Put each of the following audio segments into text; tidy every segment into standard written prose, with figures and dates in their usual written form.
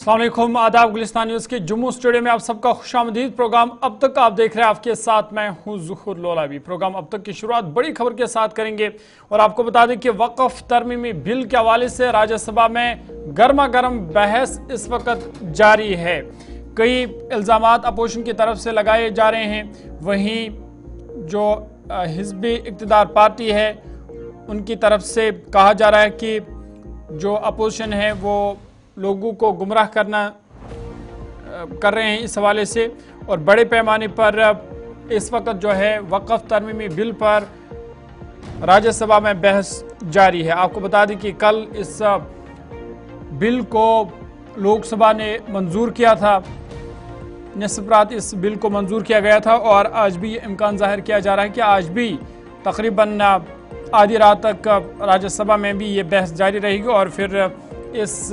अस्सलाम वालेकुम, आदाब। गुलिस्तान न्यूज़ के जम्मू स्टूडियो में आप सबका खुशामदीद। प्रोग्राम अब तक आप देख रहे हैं, आपके साथ मैं हूं ज़ुहूर लोलावी। प्रोग्राम अब तक की शुरुआत बड़ी खबर के साथ करेंगे और आपको बता दें कि वक्फ तरमीमी बिल के हवाले से राज्यसभा में गर्मा गर्म बहस इस वक्त जारी है। कई इल्ज़ामात अपोजिशन की तरफ से लगाए जा रहे हैं, वहीं जो हिज़्ब इक़्तिदार पार्टी है उनकी तरफ से कहा जा रहा है कि जो अपोजिशन है वो लोगों को गुमराह कर रहे हैं इस हवाले से, और बड़े पैमाने पर इस वक्त जो है वक्फ तरमीमी बिल पर राज्यसभा में बहस जारी है। आपको बता दें कि कल इस बिल को लोकसभा ने मंजूर किया था, निस्फ रात इस बिल को मंजूर किया गया था और आज भी इम्कान जाहिर किया जा रहा है कि आज भी तकरीबन आधी रात तक राज्यसभा में भी ये बहस जारी रहेगी और फिर इस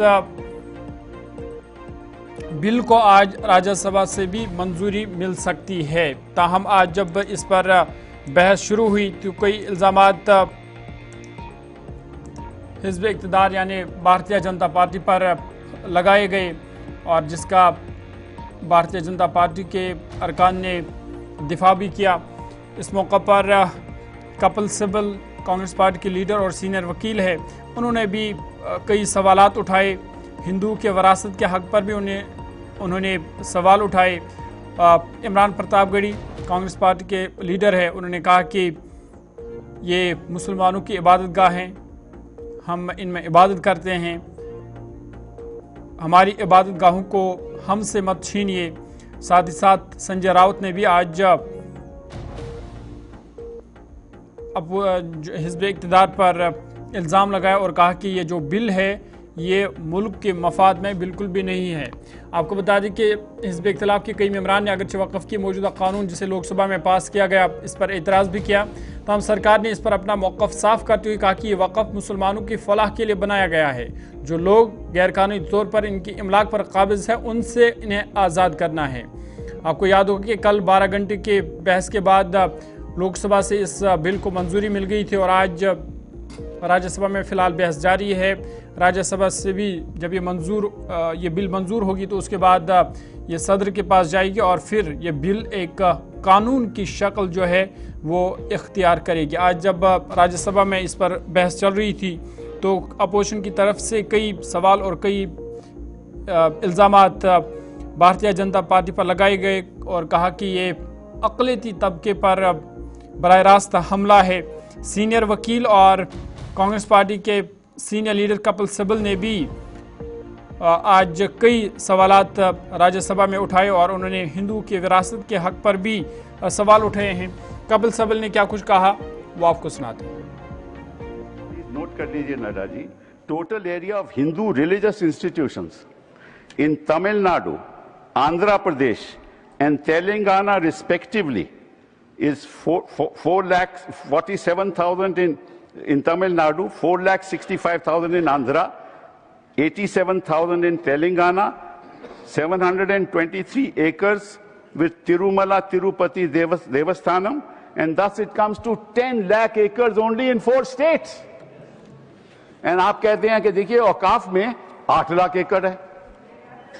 बिल को आज राज्यसभा से भी मंजूरी मिल सकती है। ताहम आज जब इस पर बहस शुरू हुई तो कई इल्ज़ामात हिज़्ब इक़्तिदार यानी भारतीय जनता पार्टी पर लगाए गए और जिसका भारतीय जनता पार्टी के अरकान ने दिफा भी किया। इस मौका पर कपिल सिब्बल कांग्रेस पार्टी के लीडर और सीनियर वकील है, उन्होंने भी कई सवालात उठाए। हिंदू के वरासत के हक़ पर भी उन्होंने सवाल उठाए। इमरान प्रतापगढ़ी कांग्रेस पार्टी के लीडर है, उन्होंने कहा कि ये मुसलमानों की इबादत गाह हैं, हम इनमें इबादत करते हैं, हमारी इबादत गाहों को हमसे मत छीनिए। साथ ही साथ संजय राउत ने भी आज अब हिज़्ब इक़्तिदार पर इल्ज़ाम लगाया और कहा कि ये जो बिल है ये मुल्क के मफाद में बिल्कुल भी नहीं है। आपको बता दें कि हिज़्ब इख्तिलाफ के कई मेंबरान ने अगरचे वक़्फ़ की मौजूदा कानून जिसे लोकसभा में पास किया गया इस पर एतराज़ भी किया, तमाम सरकार ने इस पर अपना मौक़िफ़ साफ करते हुए कहा कि ये वक़्फ़ मुसलमानों की फलाह के लिए बनाया गया है। जो लोग गैरकानूनी तौर पर इनकी इमलाक पर काबिज़ है उनसे इन्हें आज़ाद करना है। आपको याद होगा कि कल 12 घंटे के बहस के बाद लोकसभा से इस बिल को मंजूरी मिल गई थी और आज राज्यसभा में फ़िलहाल बहस जारी है। राज्यसभा से भी जब ये बिल मंजूर होगी तो उसके बाद ये सदर के पास जाएगी और फिर ये बिल एक कानून की शक्ल जो है वो इख्तियार करेगी। आज जब राज्यसभा में इस पर बहस चल रही थी तो अपोजिशन की तरफ से कई सवाल और कई इल्ज़ामात भारतीय जनता पार्टी पर लगाए गए और कहा कि ये अक़लियती तबके पर बराह रास्त हमला है। सीनियर वकील और कांग्रेस पार्टी के सीनियर लीडर कपिल सिब्बल ने भी आज कई सवालात राज्यसभा में उठाए और उन्होंने हिंदू की विरासत के हक पर भी सवाल उठाए हैं। कपिल सिब्बल ने क्या कुछ कहा वो आपको सुनाते हैं। नोट कर लीजिए Nadda ji, total area of Hindu religious institutions in Tamil Nadu, Andhra Pradesh and Telangana respectively is 4,47,000 in Tamil Nadu, 4,65,000 in Andhra, 87,000 in Telangana, 723 acres with Tirumala Tirupati Devasthanam, and thus it comes to 10 lakh acres only in 4 states. And आप कहते हैं कि देखिए औकाफ में 8 लाख एकड़ है।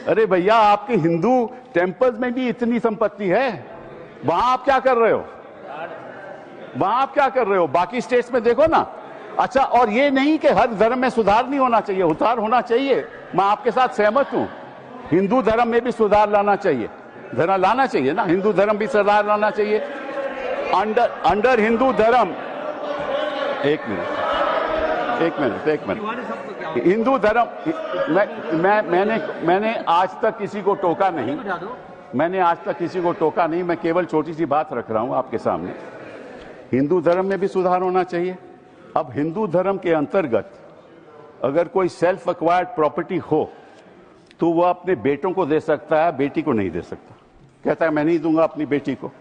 अरे भैया, आपके हिंदू टेम्पल्स में भी इतनी संपत्ति है, वहां आप क्या कर रहे हो? बाकी स्टेट्स में देखो ना। अच्छा, और ये नहीं कि हर धर्म में सुधार नहीं होना चाहिए, सुधार होना चाहिए, मैं आपके साथ सहमत हूं। हिंदू धर्म में भी सुधार लाना चाहिए, ना, हिंदू धर्म भी सुधार लाना चाहिए। अंडर हिंदू धर्म, एक मिनट, हिंदू धर्म, मैंने आज तक किसी को टोका नहीं, मैं केवल छोटी सी बात रख रहा हूं आपके सामने। हिंदू धर्म में भी सुधार होना चाहिए। अब हिंदू धर्म के अंतर्गत अगर कोई सेल्फ एक्वायर्ड प्रॉपर्टी हो तो वह अपने बेटों को दे सकता है, बेटी को नहीं दे सकता। कहता है मैं नहीं दूंगा अपनी बेटी को।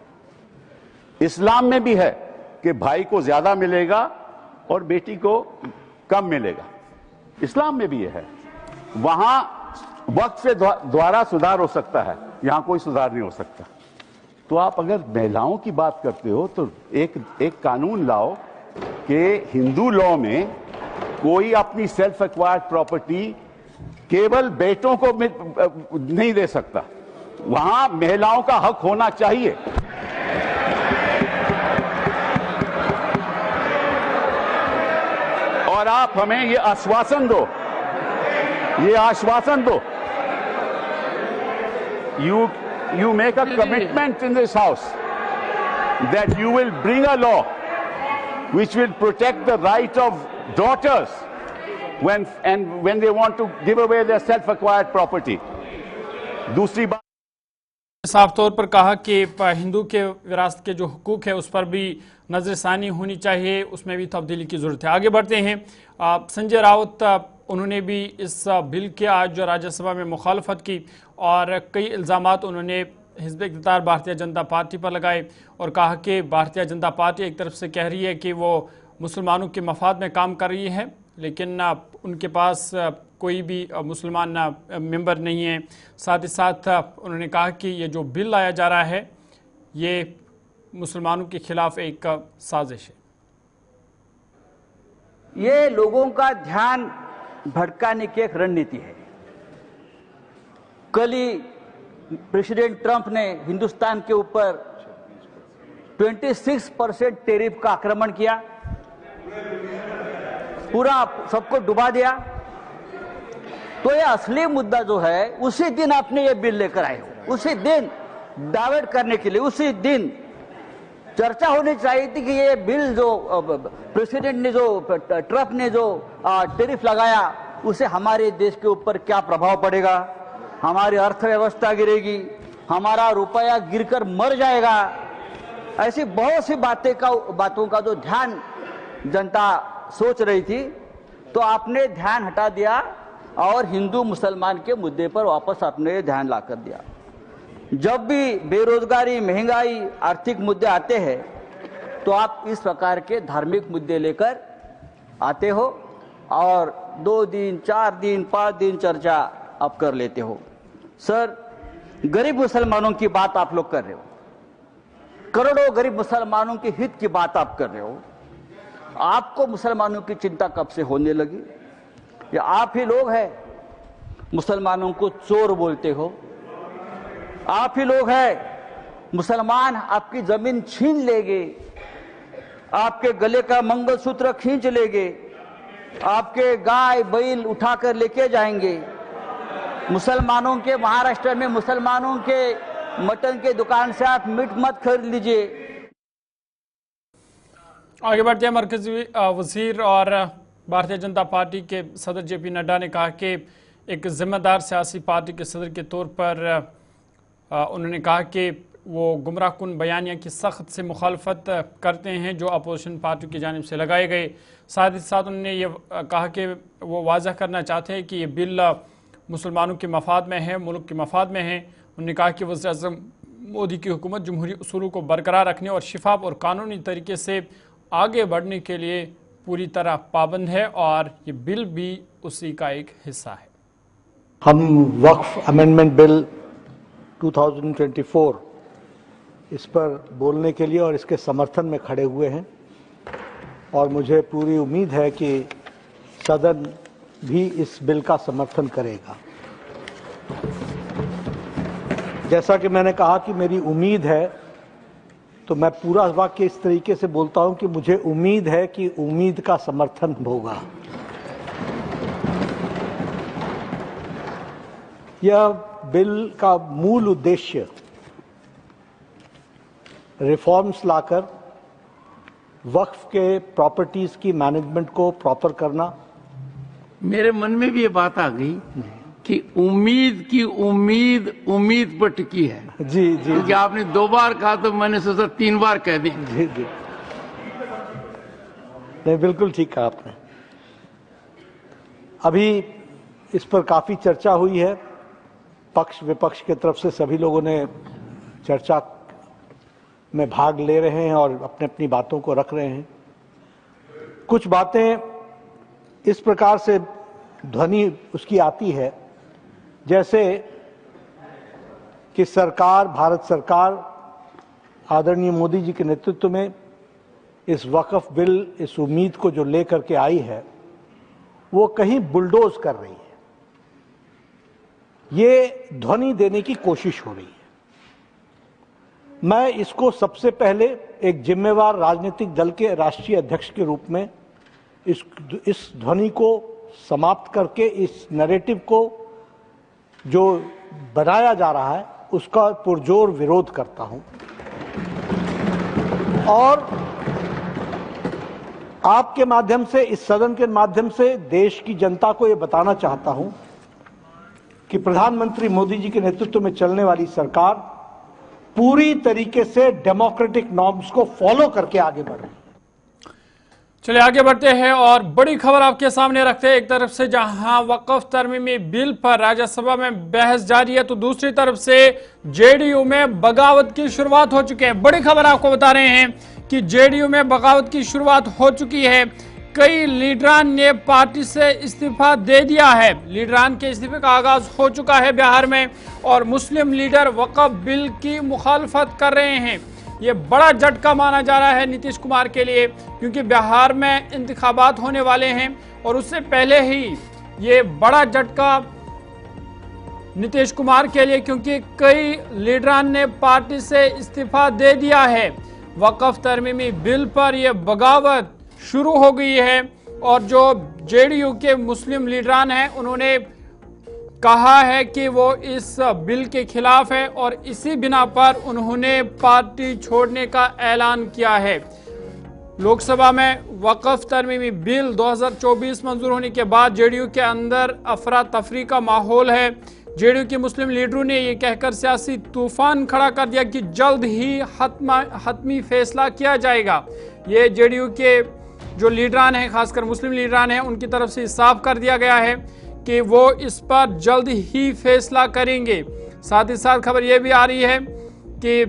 इस्लाम में भी है कि भाई को ज्यादा मिलेगा और बेटी को कम मिलेगा, इस्लाम में भी यह है। वहां वक्त से द्वारा सुधार हो सकता है, यहां कोई सुधार नहीं हो सकता। तो आप अगर महिलाओं की बात करते हो तो एक कानून लाओ कि हिंदू लॉ में कोई अपनी सेल्फ एक्वायर्ड प्रॉपर्टी केवल बेटों को नहीं दे सकता, वहां महिलाओं का हक होना चाहिए। और आप हमें ये आश्वासन दो, you make a commitment in this house that you will bring a law which will protect the right of daughters when they want to give away their self-acquired property. दूसरी बात, साफ तौर पर कहा कि हिंदू के विरासत के जो हुकूक है उस पर भी नजरसानी होनी चाहिए, उसमें भी तब्दीली की जरूरत है। आगे बढ़ते हैं। संजय राउत उन्होंने भी इस बिल के आज राज्यसभा में मुखालफत की और कई इल्ज़ामात उन्होंने हिज़्ब इक़्तिदार भारतीय जनता पार्टी पर लगाए और कहा कि भारतीय जनता पार्टी एक तरफ से कह रही है कि वो मुसलमानों के मफाद में काम कर रही है, लेकिन उनके पास कोई भी मुसलमान मेंबर नहीं है। साथ ही साथ उन्होंने कहा कि ये जो बिल लाया जा रहा है ये मुसलमानों के खिलाफ एक साजिश है। ये लोगों का ध्यान भटकाने की एक रणनीति है। कल ही प्रेसिडेंट ट्रंप ने हिंदुस्तान के ऊपर 26% टैरिफ का आक्रमण किया, पूरा सबको डुबा दिया। तो ये असली मुद्दा जो है उसी दिन आपने ये बिल लेकर आए हो, उसी दिन डाइवर्ट करने के लिए, उसी दिन चर्चा होनी चाहिए थी कि ये बिल जो प्रेसिडेंट ने जो ट्रंप ने जो टैरिफ लगाया उसे हमारे देश के ऊपर क्या प्रभाव पड़ेगा, हमारी अर्थव्यवस्था गिरेगी, हमारा रुपया गिरकर मर जाएगा। ऐसी बहुत सी बातों का जो ध्यान जनता सोच रही थी, तो आपने ध्यान हटा दिया और हिंदू मुसलमान के मुद्दे पर वापस आपने ध्यान ला कर दिया। जब भी बेरोजगारी, महंगाई, आर्थिक मुद्दे आते हैं तो आप इस प्रकार के धार्मिक मुद्दे लेकर आते हो और 2 दिन, 4 दिन, 5 दिन चर्चा आप कर लेते हो। सर, गरीब मुसलमानों की बात आप लोग कर रहे हो, करोड़ों गरीब मुसलमानों के हित की बात आप कर रहे हो। आपको मुसलमानों की चिंता कब से होने लगी? या आप ही लोग हैं मुसलमानों को चोर बोलते हो, आप ही लोग हैं मुसलमान आपकी जमीन छीन लेंगे, आपके गले का मंगलसूत्र खींच लेंगे, आपके गाय बैल उठाकर लेके जाएंगे। मुसलमानों के महाराष्ट्र में मुसलमानों के मटन के दुकान से आप मीट मत खरीद लीजिए। आगे बढ़ते हैं। मरकजी वजीर और भारतीय जनता पार्टी के सदर जेपी नड्डा ने कहा कि एक जिम्मेदार सियासी पार्टी के सदर के तौर पर उन्होंने कहा कि वो गुमराहकुन बयानिया की सख्त से मुखालफत करते हैं जो अपोजिशन पार्टी की जानिब से लगाए गए। साथ ही साथ उन्होंने ये कहा कि वो वाज़ह करना चाहते हैं कि ये बिल मुसलमानों के मफाद में है, मुल्क के मफाद में है। उन्होंने कहा कि वज़ीर-ए-आज़म मोदी की हुकूमत जमहूरी उसूलों को बरकरार रखने और शिफाफ और कानूनी तरीके से आगे बढ़ने के लिए पूरी तरह पाबंद है और ये बिल भी उसी का एक हिस्सा है। हम वक्फ अमेंडमेंट बिल 2024 इस पर बोलने के लिए और इसके समर्थन में खड़े हुए हैं और मुझे पूरी उम्मीद है कि सदन भी इस बिल का समर्थन करेगा। जैसा कि मैंने कहा कि मेरी उम्मीद है, तो मैं पूरा वाक्य इस तरीके से बोलता हूं कि मुझे उम्मीद है कि उम्मीद का समर्थन होगा। यह बिल का मूल उद्देश्य रिफॉर्म्स लाकर वक्फ के प्रॉपर्टीज की मैनेजमेंट को प्रॉपर करना। मेरे मन में भी ये बात आ गई कि उम्मीद की उम्मीद पर टिकी है। जी जी, क्योंकि आपने 2 बार कहा तो मैंने सोचा 3 बार कह दी। जी जी, नहीं, बिल्कुल ठीक कहा आपने। अभी इस पर काफी चर्चा हुई है, पक्ष विपक्ष की तरफ से सभी लोगों ने चर्चा में भाग ले रहे हैं और अपने अपनी बातों को रख रहे हैं। कुछ बातें इस प्रकार से ध्वनि उसकी आती है जैसे कि सरकार, भारत सरकार आदरणीय मोदी जी के नेतृत्व में इस वक्फ बिल, इस उम्मीद को जो लेकर के आई है, वो कहीं बुलडोज कर रही है। ये ध्वनि देने की कोशिश हो रही है। मैं इसको सबसे पहले एक जिम्मेवार राजनीतिक दल के राष्ट्रीय अध्यक्ष के रूप में इस ध्वनि को समाप्त करके इस नैरेटिव को जो बनाया जा रहा है उसका पुरजोर विरोध करता हूं और आपके माध्यम से, इस सदन के माध्यम से देश की जनता को यह बताना चाहता हूं कि प्रधानमंत्री मोदी जी के नेतृत्व में चलने वाली सरकार पूरी तरीके से डेमोक्रेटिक नॉर्म्स को फॉलो करके आगे बढ़ रही है। चलिए आगे बढ़ते हैं और बड़ी खबर आपके सामने रखते हैं। एक तरफ से जहां वक्फ तरमीमी बिल पर राज्यसभा में बहस जारी है तो दूसरी तरफ से जेडीयू में बगावत की शुरुआत हो चुकी है। बड़ी खबर आपको बता रहे हैं कि जेडीयू में बगावत की शुरुआत हो चुकी है। कई लीडरान ने पार्टी से इस्तीफा दे दिया है। लीडरान के इस्तीफे का आगाज हो चुका है बिहार में और मुस्लिम लीडर वक्फ बिल की मुखालफत कर रहे हैं। ये बड़ा झटका माना जा रहा है नीतीश कुमार के लिए, क्योंकि बिहार में इंतखाबात होने वाले हैं और उससे पहले ही ये बड़ा झटका नीतीश कुमार के लिए, क्योंकि कई लीडरान ने पार्टी से इस्तीफा दे दिया है। वक्फ तरमीमी बिल पर यह बगावत शुरू हो गई है और जो जेडीयू के मुस्लिम लीडरान हैं उन्होंने कहा है कि वो इस बिल के खिलाफ है और इसी बिना पर उन्होंने पार्टी छोड़ने का ऐलान किया है। लोकसभा में वक्फ तरमीमी बिल 2024 मंजूर होने के बाद जेडीयू के अंदर अफरा तफरी का माहौल है। जेडीयू के मुस्लिम लीडरों ने ये कहकर सियासी तूफान खड़ा कर दिया कि जल्द ही हतमी फैसला किया जाएगा। ये जेडीयू के जो लीडरान हैं, खासकर मुस्लिम लीडरान हैं, उनकी तरफ से साफ कर दिया गया है कि वो इस पर जल्द ही फैसला करेंगे। साथ ही साथ खबर यह भी आ रही है कि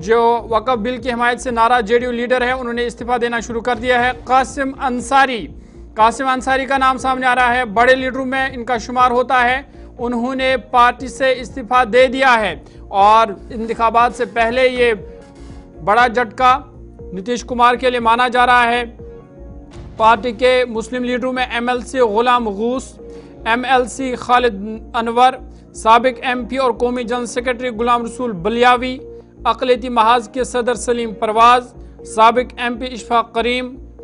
जो वक्फ बिल की हिमायत से नाराज जेडीयू लीडर है उन्होंने इस्तीफा देना शुरू कर दिया है। कासिम अंसारी का नाम सामने आ रहा है, बड़े लीडरों में इनका शुमार होता है। उन्होंने पार्टी से इस्तीफा दे दिया है और इंतखाबात से पहले ये बड़ा झटका नीतीश कुमार के लिए माना जा रहा है। पार्टी के मुस्लिम लीडरों में एमएलसी गुलाम गूस, एमएलसी खालिद अनवर, साबिक एमपी और कौमी जनरल सेक्रेटरी गुलाम रसूल बलियावी, अक़लियती महाज के सदर सलीम परवाज, साबिक एमपी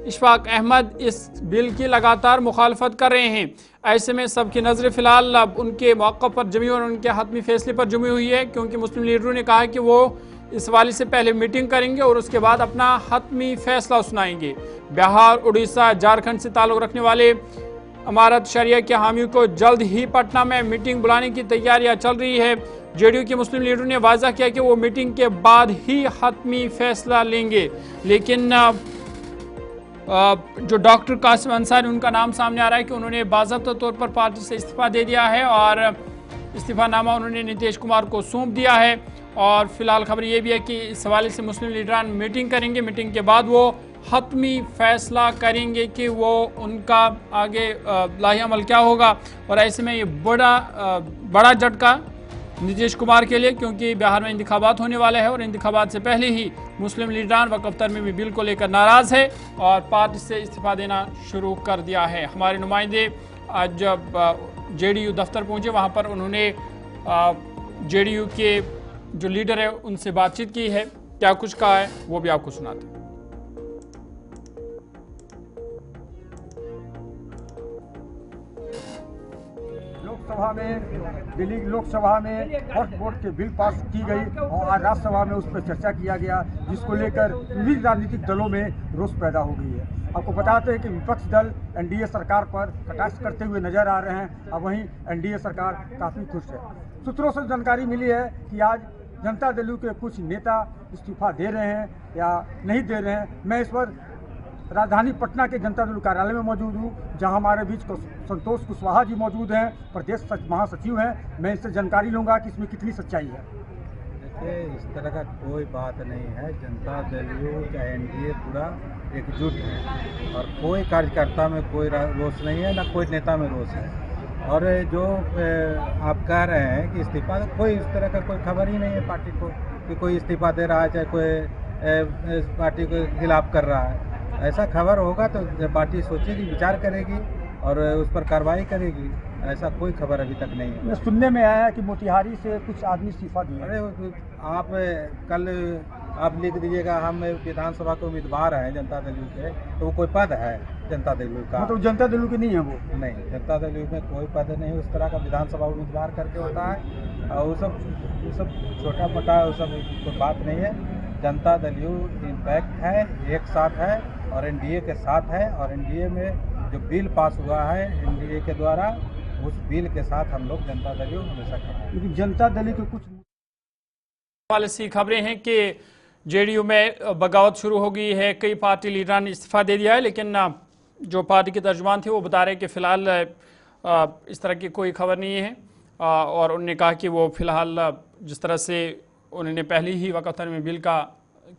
इशफाक अहमद इस बिल की लगातार मुखालफत कर रहे हैं। ऐसे में सबकी नज़र फिलहाल अब उनके मौक़िफ़ पर जमी और उनके हतमी फैसले पर जमी हुई है, क्योंकि मुस्लिम लीडरों ने कहा कि वो इस वाली से पहले मीटिंग करेंगे और उसके बाद अपना हतमी फैसला सुनाएंगे। बिहार, उड़ीसा, झारखंड से ताल्लुक़ रखने वाले अमारत शरिया के हामियों को जल्द ही पटना में मीटिंग बुलाने की तैयारियां चल रही है। जेडीयू के मुस्लिम लीडरों ने वाज़ा किया कि वो मीटिंग के बाद ही हतमी फैसला लेंगे, लेकिन जो डॉक्टर कासिम अंसारी, उनका नाम सामने आ रहा है कि उन्होंने बाज़ाब्ता तौर पर पार्टी से इस्तीफा दे दिया है और इस्तीफानामा उन्होंने नीतीश कुमार को सौंप दिया है। और फिलहाल खबर ये भी है कि इस हवाले से मुस्लिम लीडरान मीटिंग करेंगे। मीटिंग के बाद वो हतमी फैसला करेंगे कि वो उनका आगे लाही अमल क्या होगा। और ऐसे में ये बड़ा झटका नीतीश कुमार के लिए, क्योंकि बिहार में इंतखाबात होने वाले हैं और इंतखाबात से पहले ही मुस्लिम लीडरान वक्फ तरमीमी बिल को लेकर नाराज़ है और पार्टी से इस्तीफा देना शुरू कर दिया है। हमारे नुमाइंदे आज जब जेडीयू दफ्तर पहुंचे, वहां पर उन्होंने जेडीयू के जो लीडर है उनसे बातचीत की है। क्या कुछ कहा है वो भी आपको सुनाते हैं। दिल्ली लोकसभा में वक्फ बोर्ड के बिल पास की गई और आज राज्यसभा में उस पर चर्चा किया गया, जिसको लेकर विभिन्न राजनीतिक दलों में रोष पैदा हो गई है। आपको बताते हैं कि विपक्ष दल एनडीए सरकार पर कटाक्ष करते हुए नजर आ रहे हैं और वहीं एनडीए सरकार काफ़ी खुश है। सूत्रों से जानकारी मिली है कि आज जनता दल के कुछ नेता इस्तीफा दे रहे हैं या नहीं दे रहे हैं। मैं इस पर राजधानी पटना के जनता दल कार्यालय में मौजूद हूँ, जहां हमारे बीच संतोष कुशवाहा जी मौजूद हैं, प्रदेश महासचिव हैं। मैं इससे जानकारी लूंगा कि इसमें कितनी सच्चाई है। देखिए, इस तरह का कोई बात नहीं है। जनता दल का एनडीए पूरा एकजुट है और कोई कार्यकर्ता में कोई रोष नहीं है, ना कोई नेता में रोष है। और जो आप कह रहे हैं कि इस्तीफा, तो कोई इस तरह का कोई खबर ही नहीं है पार्टी को कि कोई इस्तीफा दे रहा है, चाहे कोई इस पार्टी के खिलाफ कर रहा है। ऐसा खबर होगा तो पार्टी सोचेगी, विचार करेगी और उस पर कार्रवाई करेगी। ऐसा कोई खबर अभी तक नहीं है। सुनने में आया है कि मोतिहारी से कुछ आदमी इस्तीफा दिए। अरे आप कल आप लिख दीजिएगा हम विधानसभा के उम्मीदवार हैं जनता दल यू के, तो वो कोई पद है जनता दल यू का? मतलब जनता दल की नहीं है वो? नहीं, जनता दल यू में कोई पद नहीं उस तरह का, विधानसभा उम्मीदवार करके होता है। और वो सब छोटा मोटा वो सब कोई बात नहीं है। जनता दल यू इम्पैक्ट है, एक साथ है और एनडीए के साथ है। और एनडीए में जो बिल पास हुआ है एनडीए के द्वारा, उस बिल के साथ हम लोग जनता दल यू हमेशा खड़े हैं। लेकिन जनता दल के कुछ वाले सी खबरें हैं कि जेडीयू में बगावत शुरू हो गई है। कई पार्टी लीडरान ने इस्तीफा दे दिया है, लेकिन जो पार्टी के तर्जुमान थे वो बता रहे हैं कि फ़िलहाल इस तरह की कोई खबर नहीं है। और उन्होंने कहा कि वो फ़िलहाल जिस तरह से उन्होंने पहले ही वक़्फ़ तरमीमी बिल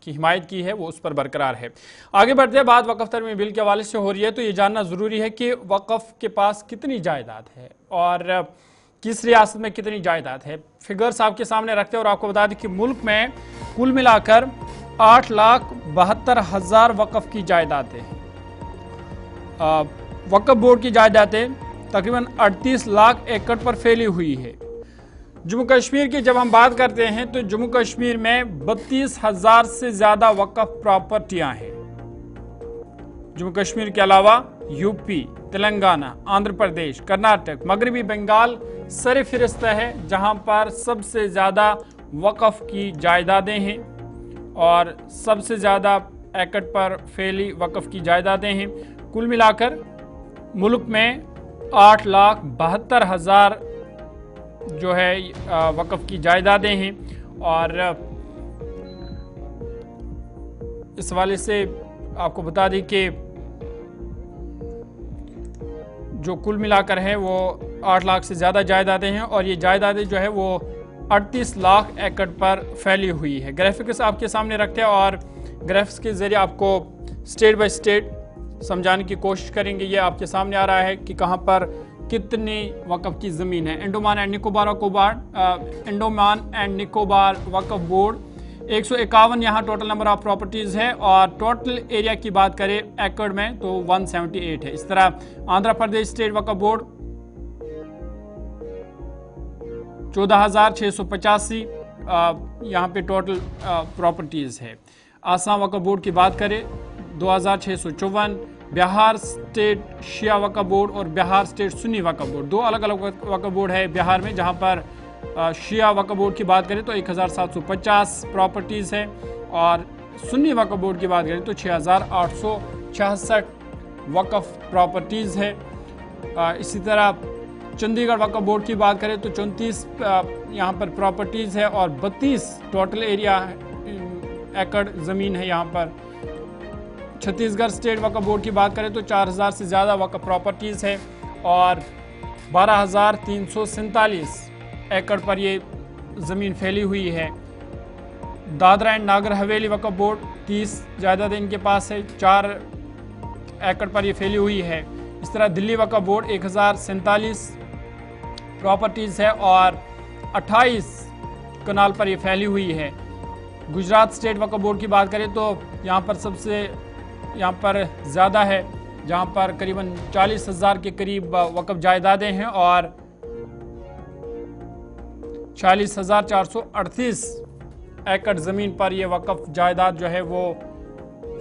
की हिमायत की है वो उस पर बरकरार है। आगे बढ़ते हैं, बात वक़्फ़ तरमीमी बिल के हवाले से हो रही है, तो ये जानना ज़रूरी है कि वक़्फ़ के पास कितनी जायदाद है और किस रियासत में कितनी जायदाद है। फिगर्स आपके सामने रखते हैं और आपको बता दें कि मुल्क में कुल मिलाकर 8,72,000 वक़्फ़ की जायदादें हैं। वक़्फ़ बोर्ड की जायदादें तकरीबन 38 लाख एकड़ पर फैली हुई है। जम्मू कश्मीर की जब हम बात करते हैं तो जम्मू कश्मीर में 32,000 से ज़्यादा वक़्फ़ प्रॉपर्टियां हैं। जम्मू कश्मीर के अलावा यूपी, तेलंगाना, आंध्र प्रदेश, कर्नाटक, मगरबी बंगाल सर फिरिस्त है जहां पर सबसे ज़्यादा वक़्फ़ की जायदादें हैं और सबसे ज़्यादा एकड़ पर फैली वक़्फ़ की जायदादें हैं। कुल मिलाकर मुल्क में 8,72,000 जो है वक़्फ़ की जायदादें हैं। और इस हवाले से आपको बता दें कि जो कुल मिलाकर है वो 8 लाख से ज़्यादा जायदादें हैं और ये जायदादें जो है वो 38 लाख एकड़ पर फैली हुई है। ग्राफिक्स आपके सामने रखते हैं और ग्राफिक्स के ज़रिए आपको स्टेट बाय स्टेट समझाने की कोशिश करेंगे। ये आपके सामने आ रहा है कि कहाँ पर कितनी वक़्फ़ की ज़मीन है। Andaman and Nicobar Waqf board 151 यहाँ टोटल नंबर ऑफ प्रॉपर्टीज़ है और टोटल एरिया की बात करें एकड़ में तो 178 है। इस तरह आंध्र प्रदेश स्टेट वक़्फ़ बोर्ड 14,685 यहाँ पे टोटल प्रॉपर्टीज़ है। आसाम वक़्फ़ बोर्ड की बात करें 2,654, बिहार स्टेट शिया वक़्फ़ बोर्ड और बिहार स्टेट सुन्नी वक़्फ़ बोर्ड, दो अलग अलग वक़्फ़ बोर्ड है बिहार में। जहाँ पर शिया वक़्फ़ बोर्ड की बात करें तो 1,750 प्रॉपर्टीज़ है और सुन्नी वक़्फ़ बोर्ड की बात करें तो 6,866 वक़्फ़ प्रॉपर्टीज़ है। इसी तरह चंडीगढ़ वक़्फ़ बोर्ड की बात करें तो 34 यहाँ पर प्रॉपर्टीज़ है और 32 टोटल एरिया एकड़ ज़मीन है यहाँ पर। छत्तीसगढ़ स्टेट वक़्फ़ बोर्ड की बात करें तो 4,000 से ज़्यादा वक़्फ़ प्रॉपर्टीज़ है और 12,347 एकड़ पर ये ज़मीन फैली हुई है। Dadra and Nagar Haveli Waqf board 30 जायदाद इनके पास है, 4 एकड़ पर ये फैली हुई है। इस तरह दिल्ली वक़्फ़ बोर्ड 1,047 प्रॉपर्टीज़ है और 28 कनाल पर ये फैली हुई है। गुजरात स्टेट वक़्फ़ बोर्ड की बात करें तो यहाँ पर सबसे यहाँ पर ज़्यादा है जहाँ पर करीबन 40,000 के करीब वक़्फ़ जायदादें हैं और 40,438 एकड़ ज़मीन पर यह वक़्फ़ जायदाद जो है वो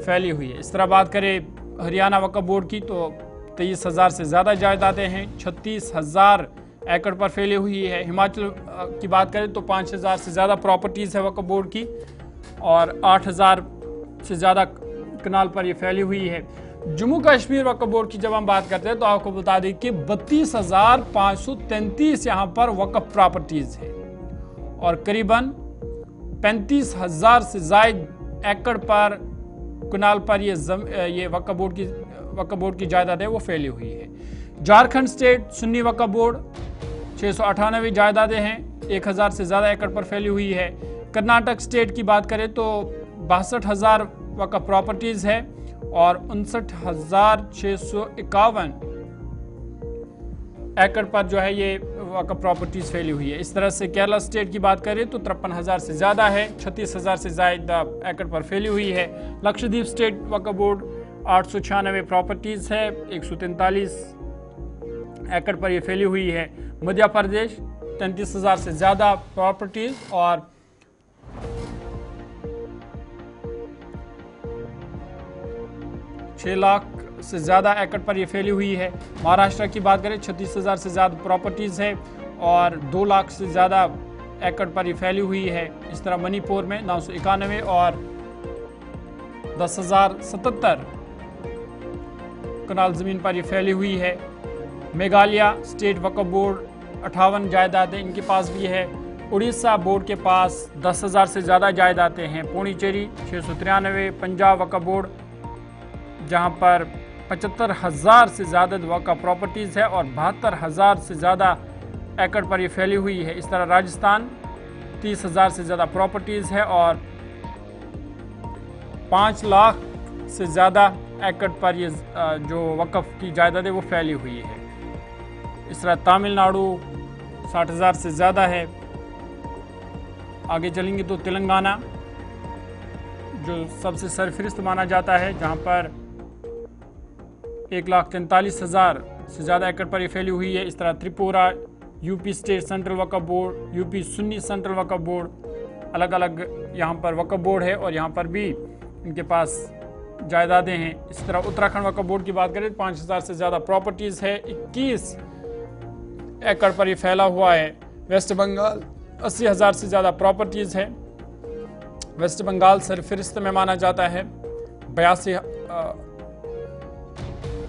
फैली हुई है। इस तरह बात करें हरियाणा वक़्फ़ बोर्ड की तो 23,000 से ज़्यादा जायदादें हैं, 36,000 एकड़ पर फैली हुई है। हिमाचल की बात करें तो 5,000 से ज़्यादा प्रॉपर्टीज़ है वक़्फ़ बोर्ड की और 8,000 से ज़्यादा कनाल पर ये फैली हुई है। जम्मू कश्मीर वक़्फ़ बोर्ड की जब हम बात करते हैं तो आपको बता दें कि 32,533 यहाँ पर वक़्फ़ प्रॉपर्टीज़ है और करीबन 35,000 से ज़ायद एकड़ पर कनाल पर ये वक़्फ़ बोर्ड की जायदाद है वो फैली हुई है। झारखंड स्टेट सुन्नी वक़्फ़ बोर्ड 698 जायदादें हैं, 1,000 से ज़्यादा एकड़ पर फैली हुई है। कर्नाटक स्टेट की बात करें तो 62,000 वक़्फ़ प्रॉपर्टीज़ है और 59,651 एकड़ पर जो है ये वक़्फ़ प्रॉपर्टीज़ फैली हुई है। इस तरह से केरला स्टेट की बात करें तो 53,000 से ज़्यादा है, 36,000 से ज़्यादा एकड़ पर फैली हुई है। लक्षद्वीप स्टेट वक़्फ़ बोर्ड 896 प्रॉपर्टीज़ है, 143 एकड़ पर ये फैली हुई है। मध्य प्रदेश 33,000 से ज़्यादा प्रॉपर्टीज और 6 लाख से ज़्यादा एकड़ पर ये फैली हुई है। महाराष्ट्र की बात करें 36,000 से ज़्यादा प्रॉपर्टीज़ है और 2 लाख से ज़्यादा एकड़ पर ये फैली हुई है। इस तरह मणिपुर में 991 और 10,077 कनाल ज़मीन पर ये फैली हुई है। मेघालय स्टेट वक्फ बोर्ड 58 जायदादें इनके पास भी है। उड़ीसा बोर्ड के पास 10,000 से ज़्यादा जायदादें हैं। पुडुचेरी 693, पंजाब वक्फ बोर्ड जहां पर 75,000 से ज़्यादा वक्फ प्रॉपर्टीज़ है और 72,000 से ज़्यादा एकड़ पर ये फैली हुई है। इस तरह राजस्थान 30,000 से ज़्यादा प्रॉपर्टीज़ है और 5 लाख से ज़्यादा एकड़ पर ये जो वक्फ की जायदाद है वो फैली हुई है। इस तरह तमिलनाडु 60,000 से ज़्यादा है। आगे चलेंगे तो तेलंगाना जो सबसे सरफहरिस्त माना जाता है, जहां पर 1,43,000 से ज़्यादा एकड़ पर ये फैली हुई है। इस तरह त्रिपुरा, यूपी स्टेट सेंट्रल वक्फ बोर्ड, यूपी सुन्नी सेंट्रल वक्फ बोर्ड, अलग अलग यहाँ पर वक्फ बोर्ड है और यहाँ पर भी इनके पास जायदादें हैं। इस तरह उत्तराखंड वक्फ बोर्ड की बात करें 5,000 से ज़्यादा प्रॉपर्टीज़ है, 21 एकड़ पर ये फैला हुआ है। वेस्ट बंगाल 80,000 से ज़्यादा प्रॉपर्टीज़ है। वेस्ट बंगाल सरफहरिस्त में माना जाता है।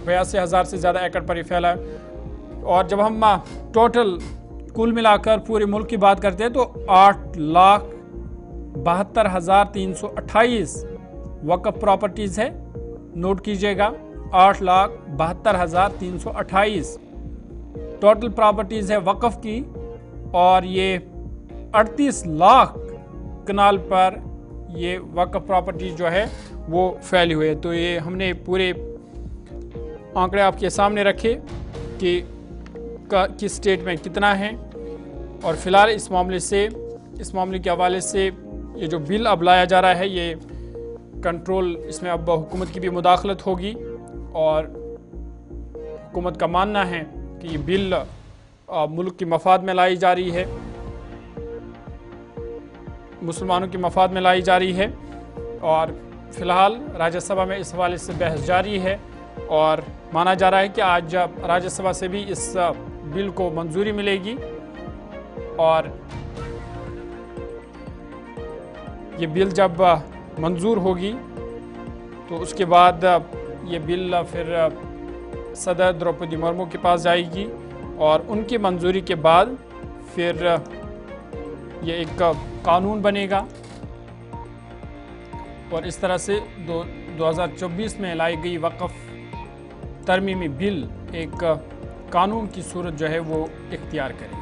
82,000 से ज़्यादा एकड़ पर ये फैला है। और जब हम टोटल कुल मिलाकर पूरे मुल्क की बात करते हैं तो 8,72,328 वक्फ प्रॉपर्टीज़ है। नोट कीजिएगा 8,72,328 टोटल प्रॉपर्टीज़ है वक्फ की और ये 38 लाख कनाल पर ये वक्फ प्रॉपर्टीज जो है वो फैली हुई है। तो ये हमने पूरे आंकड़े आपके सामने रखे कि किस स्टेट में कितना है और फिलहाल इस मामले के हवाले से ये जो बिल अब लाया जा रहा है ये कंट्रोल, इसमें अब हुकूमत की भी मुदाखलत होगी और हुकूमत का मानना है कि ये बिल मुल्क की मफाद में लाई जा रही है, मुसलमानों के मफाद में लाई जा रही है। और फिलहाल राज्यसभा में इस हवाले से बहस जारी है और माना जा रहा है कि आज राज्यसभा से भी इस बिल को मंजूरी मिलेगी और ये बिल जब मंजूर होगी तो उसके बाद ये बिल फिर सदर द्रौपदी मुर्मू के पास जाएगी और उनकी मंजूरी के बाद फिर ये एक कानून बनेगा और इस तरह से 2024 में लाई गई वक्फ तरमीमी बिल एक कानून की सूरत जो है वो इख्तियार करेगी।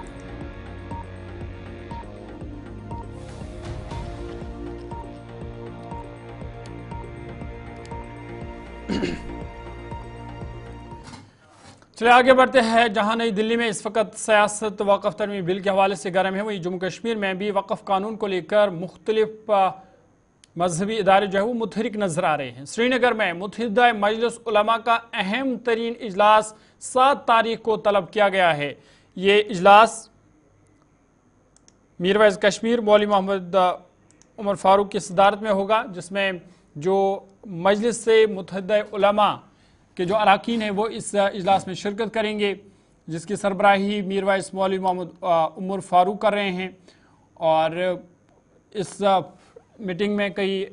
चलिए आगे बढ़ते हैं। जहां नई दिल्ली में इस वक्त सियासत वक्फ तरमीमी बिल के हवाले से गर्म है, वहीं जम्मू कश्मीर में भी वक्फ कानून को लेकर मुख्तलिफ मजहबी इदारे जो है वो मुतहरिक नजर आ रहे हैं। श्रीनगर में मुत्तहिदा मजलिस उलमा का अहम तरीन इजलास 7 तारीख को तलब किया गया है। ये इजलास मीरवैज़ कश्मीर मौलवी मोहम्मद उमर फारूक की सदारत में होगा, जिसमें जो मजलिस से मुत्तहिदा उलमा के जो अरकान हैं वो इस इजलास में शिरकत करेंगे, जिसकी सरबराही मीरवैज़ मौलवी मोहम्मद उमर फारूक कर रहे हैं। और इस मीटिंग में कई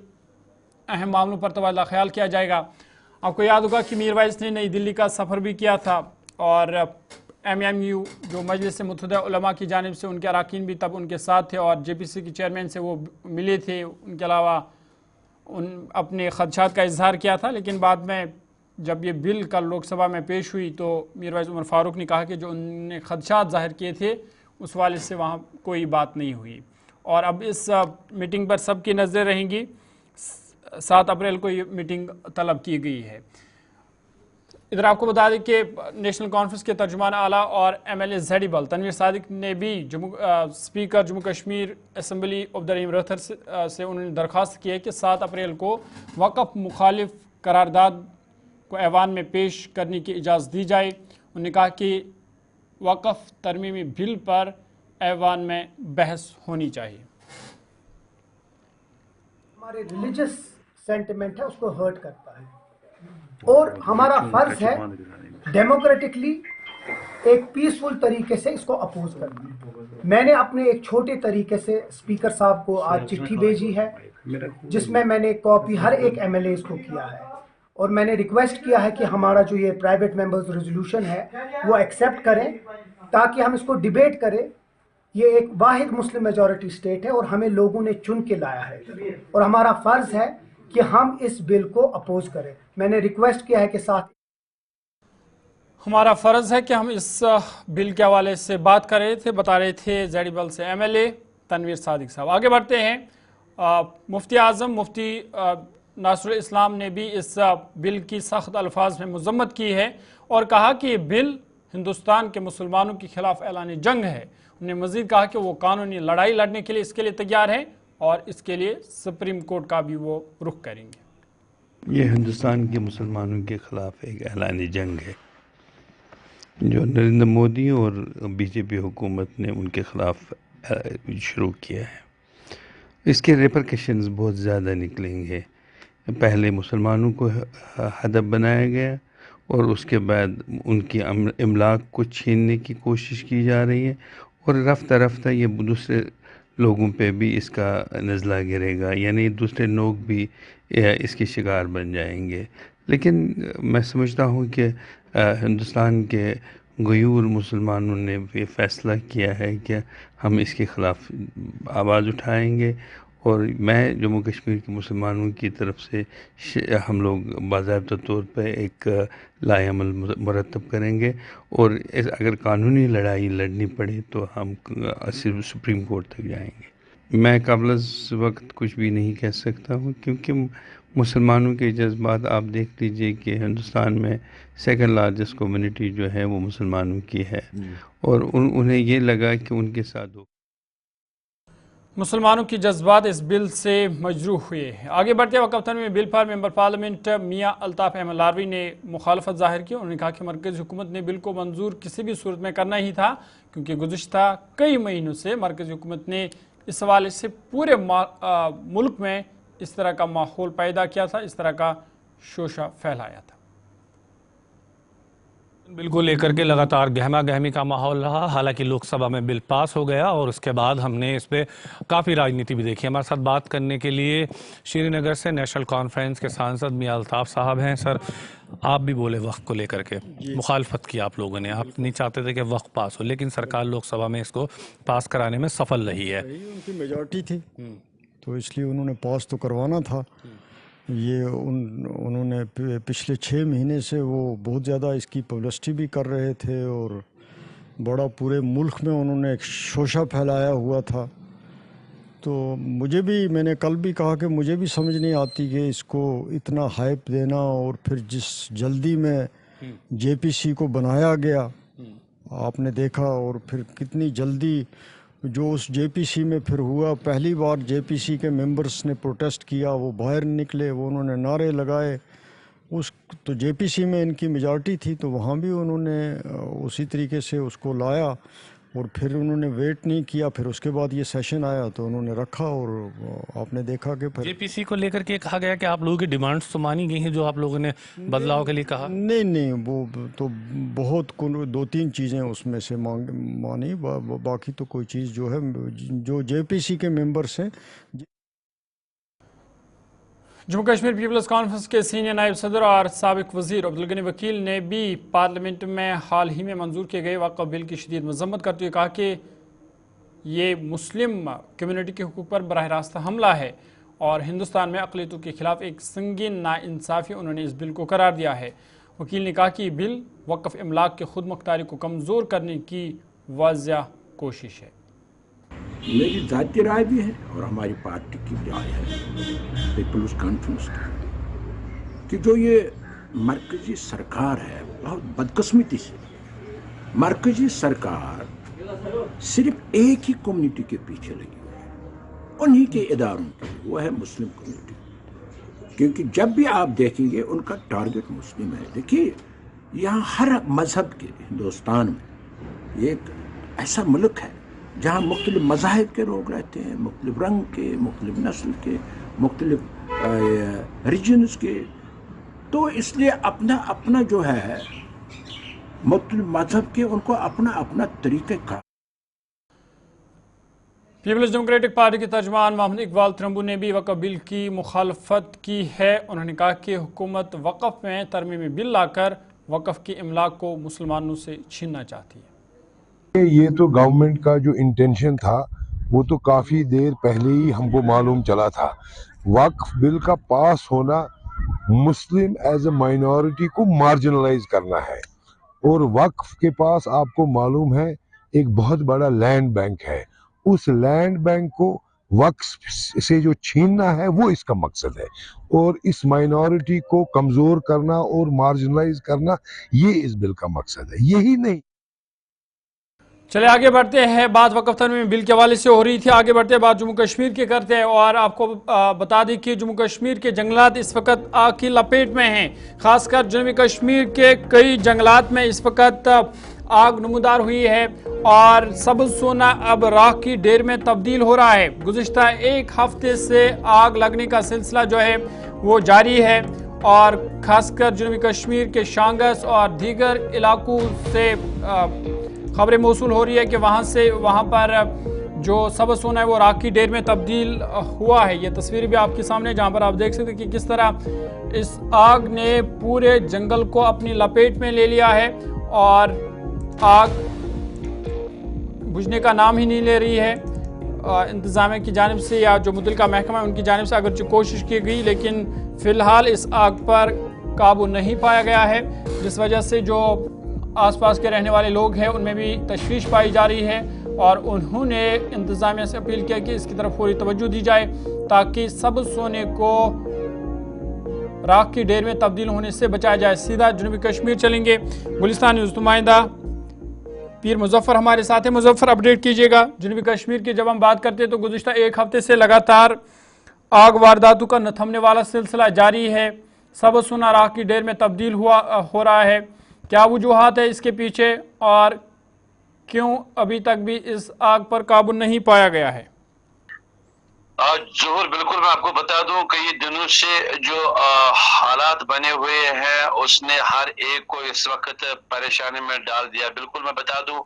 अहम मामलों पर तबादला ख्याल किया जाएगा। आपको याद होगा कि मीरवैज़ ने नई दिल्ली का सफ़र भी किया था और MMU जो मजलिस मुत्तहिदा उलमा की जानिब से उनके अरकान भी तब उनके साथ थे और JPC के चेयरमैन से वो मिले थे। उनके अलावा उन अपने खदशात का इजहार किया था, लेकिन बाद में जब ये बिल कल लोकसभा में पेश हुई तो मीरवैज़ उमर फारूक ने कहा कि जो उन्होंने खदशात ज़ाहिर किए थे उस वाले से वहाँ कोई बात नहीं हुई। और अब इस मीटिंग पर सबकी नज़रें रहेंगी। 7 अप्रैल को ये मीटिंग तलब की गई है। इधर आपको बता दें कि नेशनल कॉन्फ्रेंस के तर्जुमान आला और MLA ज़ैडिबल तनवीर सादिक ने भी speaker Jammu Kashmir assembly Abdur Rahim rather से उन्होंने दरख्वास्त की है कि 7 अप्रैल को वक़्फ़ मुखालिफ करारदाद को ऐवान में पेश करने की इजाज़त दी जाए। उन्होंने कहा कि वक़्फ़ तरमीमी बिल पर ऐवान में बहस होनी चाहिए। हमारे रिलीजियस सेंटिमेंट है उसको हर्ट करता है और हमारा फर्ज है डेमोक्रेटिकली एक पीसफुल तरीके से इसको अपोज करना। मैंने अपने एक छोटे तरीके से स्पीकर साहब को आज चिट्ठी भेजी है जिसमें मैंने कॉपी हर एक एमएलए को किया है और मैंने रिक्वेस्ट किया है कि हमारा जो ये प्राइवेट मेंबर्स रेजोल्यूशन है वो एक्सेप्ट करें ताकि हम इसको डिबेट करें। ये एक वाहिद मुस्लिम मेजॉरिटी स्टेट है और हमें लोगों ने चुन के लाया है और हमारा फर्ज है कि हम इस बिल को अपोज करें। मैंने रिक्वेस्ट किया है कि साथ हमारा फ़र्ज़ है कि हम इस बिल के हवाले से बात कर रहे थे, बता रहे थे ज़ैडीबल से एमएलए तनवीर सादिक साहब। आगे बढ़ते हैं। मुफ्ती आज़म मुफ्ती नासरुल इस्लाम ने भी इस बिल की सख्त अल्फाज में मज़म्मत की है और कहा कि ये बिल हिंदुस्तान के मुसलमानों के खिलाफ ऐलान जंग है। उन्होंने मज़ीद कहा कि वो कानूनी लड़ाई लड़ने के लिए इसके लिए तैयार हैं और इसके लिए सुप्रीम कोर्ट का भी वो रुख करेंगे। ये हिंदुस्तान के मुसलमानों के ख़िलाफ़ एक ऐलान जंग है जो नरेंद्र मोदी और बीजेपी हुकूमत ने उनके ख़िलाफ़ शुरू किया है। इसके रिपरकशंस बहुत ज़्यादा निकलेंगे। पहले मुसलमानों को हदफ बनाया गया और उसके बाद उनकी इमलाक को छीनने की कोशिश की जा रही है और रफ्ता रफ्ता ये दूसरे लोगों पे भी इसका नज़ला गिरेगा, यानी दूसरे लोग भी इसके शिकार बन जाएंगे। लेकिन मैं समझता हूँ कि हिंदुस्तान के गयूर मुसलमानों ने भी फ़ैसला किया है कि हम इसके ख़िलाफ़ आवाज़ उठाएंगे और मैं जम्मू कश्मीर के मुसलमानों की तरफ से हम लोग बाज़ाब्ता तौर पे एक लाएअमल मुरतब करेंगे और अगर कानूनी लड़ाई लड़नी पड़े तो हम सिर्फ सुप्रीम कोर्ट तक जाएंगे। मैं क़ब्ल वक्त कुछ भी नहीं कह सकता हूँ क्योंकि मुसलमानों के जज्बात आप देख लीजिए कि हिंदुस्तान में सेकंड लार्जेस्ट कम्युनिटी जो है वो मुसलमानों की है और उन्हें ये लगा कि उनके साथ हो। मुसलमानों की जज्बात इस बिल से मजरूह हुए हैं। आगे बढ़ते वक़्फ़ तरमीमी बिल पर मेंबर पार्लियामेंट मियाँ अल्ताफ़ अहमद लारवी ने मुखालफत ज़ाहिर की। उन्होंने कहा कि मरकज़ी हुकूमत ने बिल को मंजूर किसी भी सूरत में करना ही था क्योंकि गुज़िश्ता कई महीनों से मरकज़ी हुकूमत ने इस हवाले से पूरे मुल्क में इस तरह का माहौल पैदा किया था, इस तरह का शोशा फैलाया था। बिल को लेकर के लगातार गहमा गहमी का माहौल रहा। हालांकि लोकसभा में बिल पास हो गया और उसके बाद हमने इस पर काफ़ी राजनीति भी देखी। हमारे साथ बात करने के लिए श्रीनगर से नेशनल कॉन्फ्रेंस के सांसद मियाँ अल्ताफ़ साहब हैं। सर, आप भी बोले वक्त को लेकर के मुखालफत की आप लोगों ने, आप नहीं चाहते थे कि वक्त पास हो, लेकिन सरकार लोकसभा में इसको पास कराने में सफल रही है। उनकी मेजॉरिटी थी तो इसलिए उन्होंने पास तो करवाना था। ये उन्होंने पिछले 6 महीने से वो बहुत ज़्यादा इसकी पब्लिसिटी भी कर रहे थे और बड़ा पूरे मुल्क में उन्होंने एक शोशा फैलाया हुआ था। तो मुझे भी, मैंने कल भी कहा कि मुझे भी समझ नहीं आती कि इसको इतना हाइप देना और फिर जिस जल्दी में जेपीसी को बनाया गया आपने देखा और फिर कितनी जल्दी जो उस जेपीसी में फिर हुआ। पहली बार जेपीसी के मेंबर्स ने प्रोटेस्ट किया, वो बाहर निकले, वो उन्होंने नारे लगाए। उस तो जेपीसी में इनकी मेजॉरिटी थी तो वहाँ भी उन्होंने उसी तरीके से उसको लाया और फिर उन्होंने वेट नहीं किया। फिर उसके बाद ये सेशन आया तो उन्होंने रखा और आपने देखा कि फिर जेपीसी को लेकर के कहा गया कि आप लोगों की डिमांड्स तो मानी गई हैं जो आप लोगों ने बदलाव के लिए कहा। नहीं, वो तो बहुत 2-3 चीज़ें उसमें से मानी, बाकी तो कोई चीज़ जो है जो जेपीसी के मेंबर्स हैं। जम्मू कश्मीर पीपल्स कॉन्फ्रेंस के सीनियर नायब सदर और साबिक वज़ीर अब्दुल गनी वकील ने भी पार्लियामेंट में हाल ही में मंजूर किए गए वक्फ बिल की शदीद मजम्मत करते हुए कहा कि ये मुस्लिम कम्युनिटी के हुकूक पर बराह रास्त हमला है और हिंदुस्तान में अक़लियतों के खिलाफ एक संगीन नाइंसाफ़ी उन्होंने इस बिल को करार दिया है। वकील ने कहा कि बिल वक्फ इमलाक के खुद मुख्तारी को कमज़ोर करने की वाज़िया कोशिश है। मेरी ज़ाती राय भी है और हमारी पार्टी की राय है पीपल्स कॉन्फ्रेंस की कि जो ये मरकजी सरकार है बहुत बदकिस्मती से मरकजी सरकार सिर्फ एक ही कम्युनिटी के पीछे लगी हुई है, उन्हीं के इदारों के, वो है मुस्लिम कम्युनिटी। क्योंकि जब भी आप देखेंगे उनका टारगेट मुस्लिम है। देखिए यहाँ हर मजहब के हिंदुस्तान में ये एक ऐसा मुल्क है जहाँ मुख्तलिफ मज़ाहिब के लोग रहते हैं, मुख्तलिफ रंग के, मुख्तलिफ नस्ल के, मुख्तलिफ रीजन्स के। तो इसलिए अपना अपना जो है मुख्तलिफ मजहब के उनको अपना अपना तरीक़ेकार। पीपल्स डेमोक्रेटिक पार्टी के तर्जमान मोहम्मद इकबाल तिरंबू ने भी वक्फ बिल की मुखालफत की है। उन्होंने कहा कि हुकूमत वक्फ में तरमीमी बिल लाकर वक्फ की इमलाक को मुसलमानों से छीनना चाहती है। ये तो गवर्नमेंट का जो इंटेंशन था वो तो काफ़ी देर पहले ही हमको मालूम चला था। वक्फ बिल का पास होना मुस्लिम एज ए माइनॉरिटी को मार्जिनलाइज करना है, और वक्फ के पास आपको मालूम है एक बहुत बड़ा लैंड बैंक है। उस लैंड बैंक को वक्फ से जो छीनना है वो इसका मकसद है, और इस माइनॉरिटी को कमज़ोर करना और मार्जिनलाइज करना ये इस बिल का मकसद है, यही नहीं। चलिए आगे बढ़ते हैं। बात वक्फ तरमीमी बिल के हवाले से हो रही थी, आगे बढ़ते हैं बात जम्मू कश्मीर की करते हैं। और आपको बता दें कि जम्मू कश्मीर के जंगलात इस वक्त आग की लपेट में हैं। खासकर जनूबी कश्मीर के कई जंगलात में इस वक्त आग नमूदार हुई है और सबज सोना अब राख की ढेर में तब्दील हो रहा है। गुज़िश्ता एक हफ्ते से आग लगने का सिलसिला जो है वो जारी है, और खासकर जनूबी कश्मीर के शांगस और दीगर इलाकों से खबरें मौसूल हो रही है कि वहाँ पर जो सबज सोना है वो राख की ढेर में तब्दील हुआ है। ये तस्वीर भी आपके सामने, जहाँ पर आप देख सकते हैं कि किस तरह इस आग ने पूरे जंगल को अपनी लपेट में ले लिया है और आग बुझने का नाम ही नहीं ले रही है। इंतज़ामिया की जानिब से या जो मुतल्लिका महकमा है उनकी जानिब से अगरचे कोशिश की गई, लेकिन फ़िलहाल इस आग पर काबू नहीं पाया गया है, जिस वजह से जो आसपास के रहने वाले लोग हैं उनमें भी तशवीश पाई जा रही है। और उन्होंने इंतज़ामिया से अपील किया कि इसकी तरफ पूरी तवज्जो दी जाए ताकि सबज सोने को राख की ढेर में तब्दील होने से बचाया जाए। सीधा जनूबी कश्मीर चलेंगे। गुलिस्तान न्यूज़ नुमाइंदा पीर मुजफ्फर हमारे साथ है। मुजफ्फर, अपडेट कीजिएगा। जनूबी कश्मीर की जब हम बात करते हैं तो गुज़िश्ता एक हफ्ते से लगातार आग वारदातों का न थमने वाला सिलसिला जारी है। सबज सोना राख की ढेर में तब्दील हो रहा है। क्या वजूहात है इसके पीछे और क्यों अभी तक भी इस आग पर काबू नहीं पाया गया है? जोहर, बिल्कुल मैं आपको बता दूं कि ये दिनों से जो हालात बने हुए हैं उसने हर एक को इस वक्त परेशानी में डाल दिया। बिल्कुल मैं बता दूं,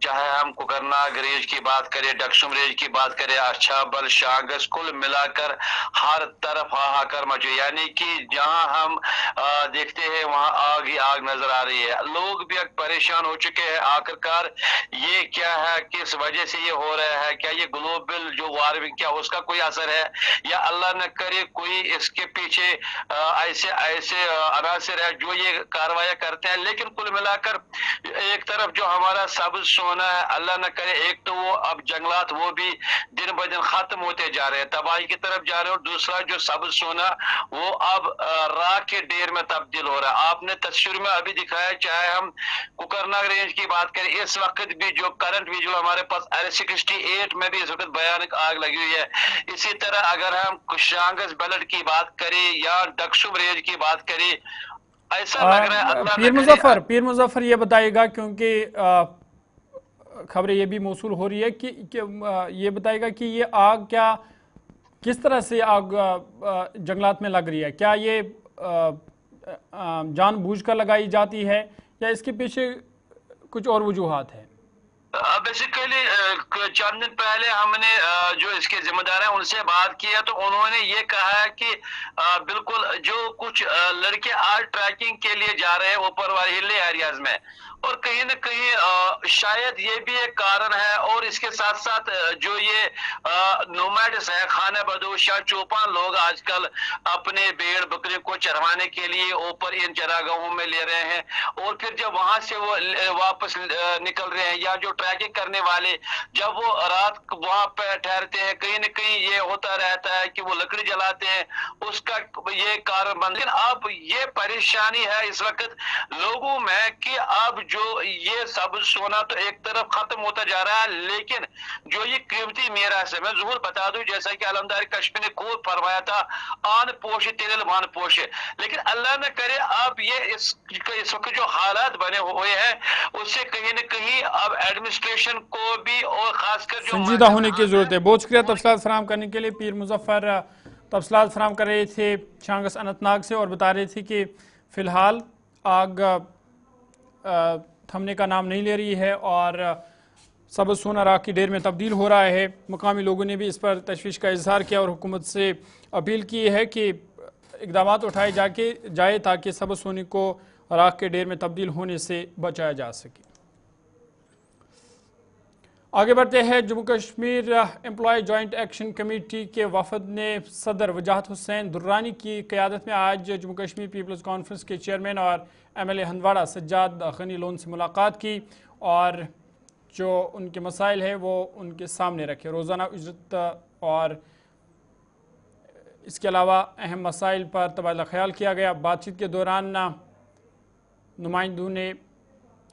चाहे हम कुकरनाग रेंज की बात करें, डक्सुम रेंज की बात करें, अच्छाबल, शांगस, कुल मिलाकर हर तरफ हाहाकार मचे, यानी कि जहां हम देखते हैं वहां आग ही आग नजर आ रही है। लोग भी परेशान हो चुके हैं। आखिरकार ये क्या है, किस वजह से ये हो रहा है? क्या ये ग्लोबल जो वार्मिंग, क्या उसका कोई असर है, या अल्लाह न करे कोई इसके पीछे ऐसे अनासर है जो ये कार्रवाई करते हैं? लेकिन कुल मिलाकर एक तरफ जो हमारा सबज सोना है, अल्लाह न करे, एक तो वो अब जंगलात वो भी दिन ब दिन खत्म होते जा रहे हैं, तबाही की तरफ जा रहे हैं, और दूसरा जो सबज सोना वो अब राख के ढेर में तब्दील हो रहा है। आपने तस्वीर में अभी दिखाया, चाहे हम कुकरनाग रेंज की बात करें, इस वक्त भी जो करंट विजुअल हमारे पास R68 में भी इस वक्त भयानक आग लगी हुई है। इसी तरह अगर हम शांगस बेल्ट की बात करें या डक्सुम रेंज की बात करें, ऐसा लग रहा है। पीर मुजफ्फर ये बताइएगा, क्योंकि खबरें ये भी मौसूल हो रही है कि ये बताइएगा कि ये आग क्या किस तरह से आग जंगलात में लग रही है? क्या ये जानबूझकर लगाई जाती है या इसके पीछे कुछ और वजूहात है? बेसिकली चंद दिन पहले हमने जो इसके जिम्मेदार हैं उनसे बात की है, तो उन्होंने ये कहा है कि बिल्कुल जो कुछ लड़के आज ट्रैकिंग के लिए जा रहे हैं ऊपर वाले हिली एरियाज में, और कहीं न कहीं शायद ये भी एक कारण है। और इसके साथ साथ जो ये नोमैड्स है, खाना बदोश या चौपान लोग आजकल अपने भेड़ बकरी को चरवाने के लिए ऊपर इन चरागाहों में ले रहे हैं, और फिर जब वहां से वो वापस निकल रहे हैं, या जो ट्रैकिंग करने वाले जब वो रात वहां पे ठहरते हैं, कहीं न कहीं ये होता रहता है कि वो लकड़ी जलाते हैं, उसका ये कारण बन। लेकिन अब ये परेशानी है इस वक्त लोगों में कि अब जो ये सब सोना तो एक तरफ खत्म होता जा रहा है, लेकिन जो ये कीमती मीरास है, मैं जरूर बता दूं जैसा कि अलमदार कश्मीर ने खूब फरमाया था, आन पोशे तेल मान पोशे, लेकिन अल्लाह न करे अब ये इस वक्त जो हालात बने हुए हैं उससे कहीं न कहीं अब एडमिनिस्ट्रेशन को भी और खासकर जो संजीदा होने की जरूरत है। बहुत शुक्रिया तफसीलात फराहम करने के लिए। पीर मुजफ्फर तफसीलात फराहम कर रहे थे शांगस अनंतनाग से और बता रहे थे कि फ़िलहाल आग थमने का नाम नहीं ले रही है और सबज सोना राख की ढेर में तब्दील हो रहा है। मुकामी लोगों ने भी इस पर तशवीश का इजहार किया और हुकूमत से अपील की है कि इकदाम उठाए जाए ताकि सबज सोने को राख के ढेर में तब्दील होने से बचाया जा सके। आगे बढ़ते हैं। Jammu Kashmir employ joint action committee के वफद ने सदर वजाहत हुसैन दुर्रानी की क़यादत में आज जम्मू कश्मीर पीपल्स कॉन्फ्रेंस के चेयरमैन और MLA हंदवाड़ा सज्जाद गनी लोन से मुलाकात की और जो उनके मसाइल हैं वो उनके सामने रखे। रोज़ाना उजरत और इसके अलावा अहम मसाइल पर तबादला ख्याल किया गया। बातचीत के दौरान नुमाइंदों ने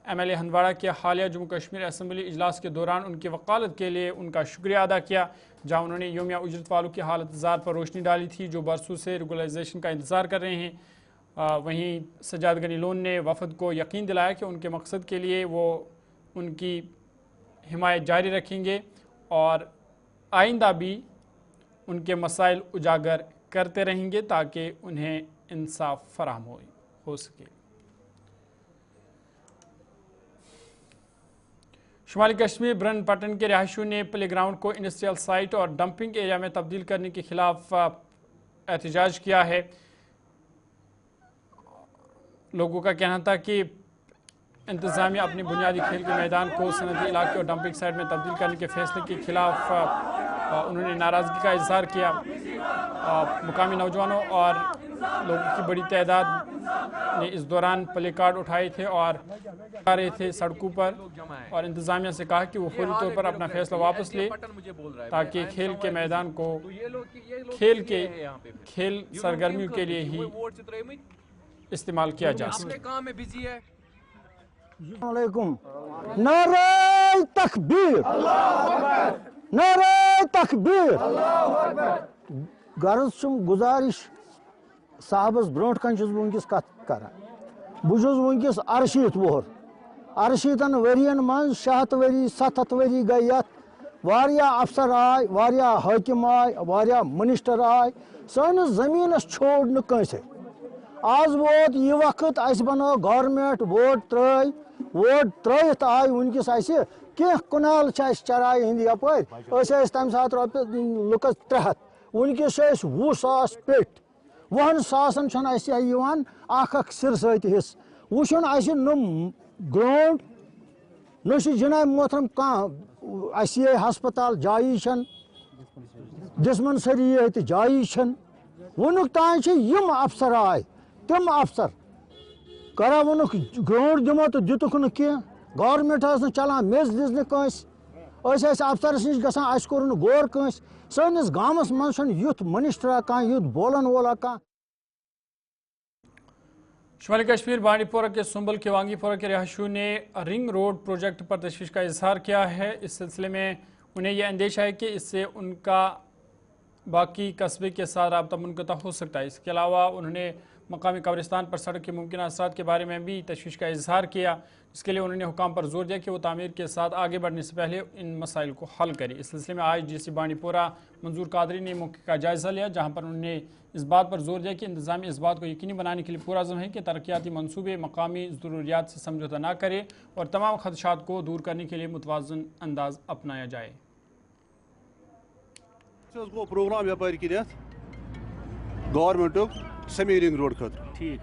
MLA हंदवाड़ा के हालिया जम्मू कश्मीर असम्बली इजलास के दौरान उनकी वकालत के लिए उनका शुक्रिया अदा किया, जहाँ उन्होंने योमिया उजरत वालों की हालत ज़ार पर रोशनी डाली थी जो बरसों से रेगुलराइजेशन का इंतज़ार कर रहे हैं। वहीं सज्जाद गनी लोन ने वफद को यकीन दिलाया कि उनके मकसद के लिए वो उनकी हिमायत जारी रखेंगे और आइंदा भी उनके मसाइल उजागर करते रहेंगे ताकि उन्हें इंसाफ फराहम हो सके। शुमाली कश्मीर ब्रन पटन के रहायशियों ने प्ले ग्राउंड को इंडस्ट्रियल साइट और डंपिंग एरिया में तब्दील करने के खिलाफ एहतजाज किया है। लोगों का कहना था कि इंतजामिया अपने बुनियादी खेल के मैदान को सनदी इलाके और डंपिंग साइट में तब्दील करने के फैसले के खिलाफ उन्होंने नाराज़गी का इजहार किया। मुकामी नौजवानों और लोगों की बड़ी तादाद ने इस दौरान प्ले कार्ड उठाए थे और आ रहे थे सड़कों पर और इंतजामिया से कहा कि वो फौरी तौर पर अपना फैसला वापस ले ताकि खेल के मैदान को खेल सरगर्मियों के लिए ही इस्तेमाल किया जा सके। नारे तकबीर, नारे तकबीर। गर्ज गुजारिश साहबस ब्रोट कन वनस कत कर बहुत वनस 68 वोहर 68 वरियन मन 6 वरी 7 वरी गई अफसर आय, हाकिम आय, मिनिस्टर आय, सैनिस जमीन छोड़ न कंसे। आज वोत यह वक्त अस बनो गवर्नमेंट वोट त्रित आय वनकस कह कुनाल चराई हंद यपर तम सात रोपये लुकस 300 वनकस 20,000 पेट 20 सासन सिर सहिस वुन न ग्राउंड न जनाब मोहतरम कह हस्पताल जाई डिस्पेंसरी ये जाई वनुक तान यम अफसर आय तम अफसर करा वनुक ग्राउंड दिमो तो दितुक न कह गवर्नमेंट चलान मेज दिस अफसर नश गस कोर गौर कंस सैनिस गामस मज युथ मिनिस्टरा कह युथ बोलन वोला कह। शुमाली कश्मीर बांडीपोरा के सुंबल के वांगीपोरा के रहायशियों ने रिंग रोड प्रोजेक्ट पर तशवीश का इजहार किया है। इस सिलसिले में उन्हें यह अंदेशा है कि इससे उनका बाकी कस्बे के साथ रब्ता मुनक़ता हो सकता है। इसके अलावा उन्होंने मकामी कब्रिस्तान पर सड़क के मुमकिन असरात के बारे में भी तशवीश का इजहार किया, जिसके लिए उन्होंने हुकाम पर जोर दिया कि वो तामीर के साथ आगे बढ़ने से पहले इन मसाइल को हल करे। इस सिलसिले में आज DC बांडीपोरा मंजूर कादरी ने मौके का जायज़ा लिया, जहाँ पर उन्होंने इस बात पर जोर दिया कि इंतज़ामिया इस बात को यकीनी बनाने के लिए पुरअज़्म है कि तरक्याती मनसूबे मकामी ज़रूरियात से समझौता ना करे और तमाम खदशात को दूर करने के लिए मुतवाज़न अंदाज अपनाया जाए। प्रोग्राम यपर कर गवर्नमेंट सेमी रिंग रोड खत ठीक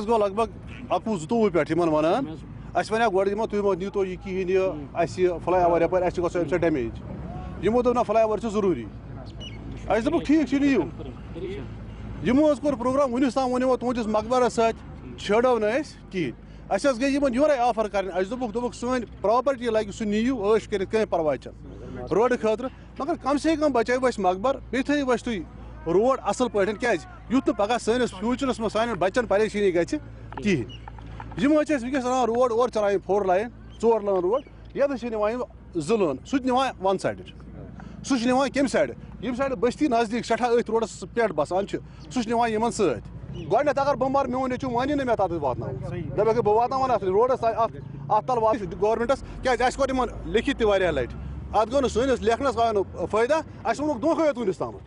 गो लगभग 21-22 पे वनान वन गो तुम नी तो यह कहें फ्लाई ओवर यपर गो डैमेज यमो दोप ना फ्लाई ओवर जरूरी दोप ठीक नीव यमो कोर प्रोग्राम वनिस ताम वो तुंदिस मकबरस छेड़ो न कहें अस गई योरे ऑफर कर दोक सन प्रॉपर्टी लगे सह नीयू ऐश कर कहीं परवाह रोड खतर मगर कम से कम बचाई अस मकबर बे थो तुम रोड असल पे क्या युत पगह सैनिस फ्यूचरस में सान बच्चन परेशानी गहन वस रोड और चलान 4 लाइन 4 लाइन रोड ये निवान 2 लाइन सह वन साइड सह कम साइड यम साइड बस्ती नजदीक सठा अथ रोडस पे बसान सह सत गड अगर बह मर मोन नेचू मानी ना मे तथ वात दप बह वात रोडस अत तल वात गवर्नमेंटस क्या कोर लिखित लट अत गो सैनिस लेखनस फायदा अस वोन धोखा तुस तम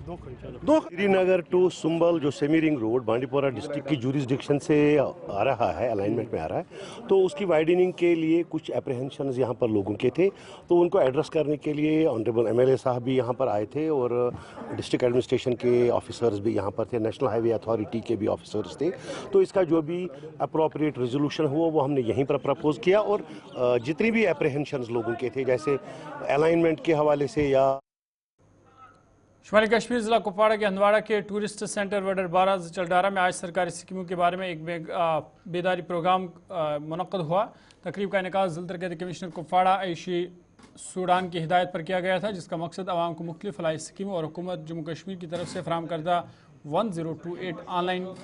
श्रीनगर टू सुंबल जो semi ring road Bandipora district की जुरिस्डिक्शन से आ रहा है, अलाइनमेंट में आ रहा है, तो उसकी वाइडनिंग के लिए कुछ एप्रीहेंशंस यहाँ पर लोगों के थे, तो उनको एड्रेस करने के लिए ऑनरेबल एमएलए साहब भी यहाँ पर आए थे और डिस्ट्रिक्ट एडमिनिस्ट्रेशन के ऑफिसर्स भी यहाँ पर थे, नेशनल हाईवे अथॉरिटी के भी ऑफिसर्स थे। तो इसका जो भी अप्रोप्रिएट रेजोल्यूशन हुआ वो हमने यहीं पर प्रपोज किया और जितनी भी एप्रीहेंशंस लोगों के थे जैसे अलाइनमेंट के हवाले से या शुमाली कश्मीर जिला कुपवाड़ा के हंदवाड़ा के टूरिस्ट सेंटर वडरबारा जचलडारा में आज सरकारी स्कीमों के बारे में एक बेदारी प्रोग्राम मुनक्कद हुआ। तकरीब का इनेकाद जिला तरक्याती कमिश्नर कुपवाड़ा ऐशी सूडान की हिदायत पर किया गया था, जिसका मकसद आवाम को मुख्तलिफ फलाही स्कीमों और हुकूमत जम्मू कश्मीर की तरफ से फराम करदा 1028 ऑनलाइन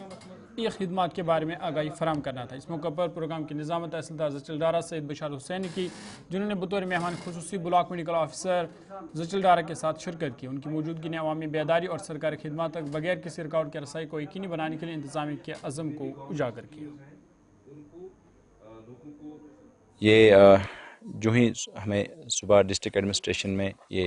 खिदमत के बारे में आगाही फराम करना था। इस मौके पर प्रोग्राम की निज़ामत तहसीलदार जचलडारा सैयद बशार हुसैन की, जिन्होंने बतौर मेहमान खुसूसी ब्लॉक मेडिकल ऑफिसर जचलडारा के साथ शिरकत की। उनकी मौजूदगी ने अवामी बेदारी और सरकारी खिदमत तक बगैर किसी रुकावट के रसाई को यकीनी बनाने के लिए इंतजामिया के अज़म को उजागर किया। ये जो ही हमें सुबह डिस्ट्रिक्ट एडमिनिस्ट्रेशन में ये